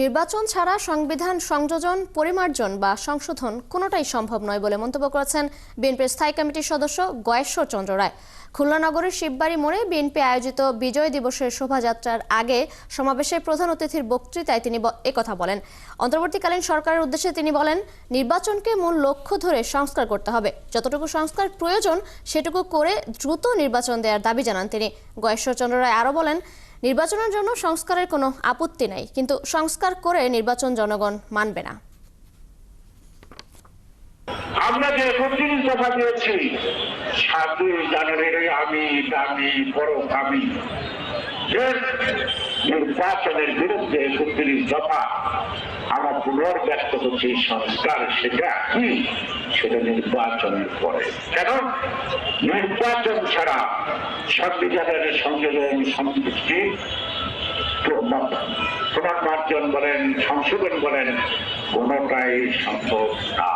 নির্বাচন ছাড়া সংবিধান সংযোজন, পরিমার্জন বা সংশোধন কোনোটাই সম্ভব নয় বলে মন্তব্য করেছেন বিএনপির স্থায়ী কমিটির সদস্য গয়েশ্বর চন্দ্র রায়। খুলনা নগরের শিববাড়ি মোড়ে বিএনপি আয়োজিত বিজয় দিবসের শোভাযাত্রার আগে সমাবেশের প্রধান অতিথির বক্তৃতায় তিনি একথা বলেন। অন্তর্বর্তীকালীন সরকারের উদ্দেশ্যে তিনি বলেন, নির্বাচনকে মূল লক্ষ্য ধরে সংস্কার করতে হবে, যতটুকু সংস্কার প্রয়োজন সেটুকু করে দ্রুত নির্বাচন দেওয়ার দাবি জানান তিনি। গয়েশ্বর চন্দ্র রায় আরও বলেন, নির্বাচনের জন্য সংস্কারের কোনো আপত্তি নাই, কিন্তু সংস্কার করে নির্বাচন জনগণ মানবে না। আমরা যে ৩১ দফা দিয়েছি, ৭ই জানুয়ারি আমি বড় দাবি যে নির্বাচনের বিরুদ্ধে ৩১ দফা আমরা পুনর্ব্যক্ত করছি। সংস্কার সেটা কি? সেটা নির্বাচনের পরে। কেন? নির্বাচন ছাড়া সংবিধানের সংযোজন, সংযুক্তি, পুনর্মার্জন বলেন, সংশোধন বলেন, কোনটাই সম্ভব না।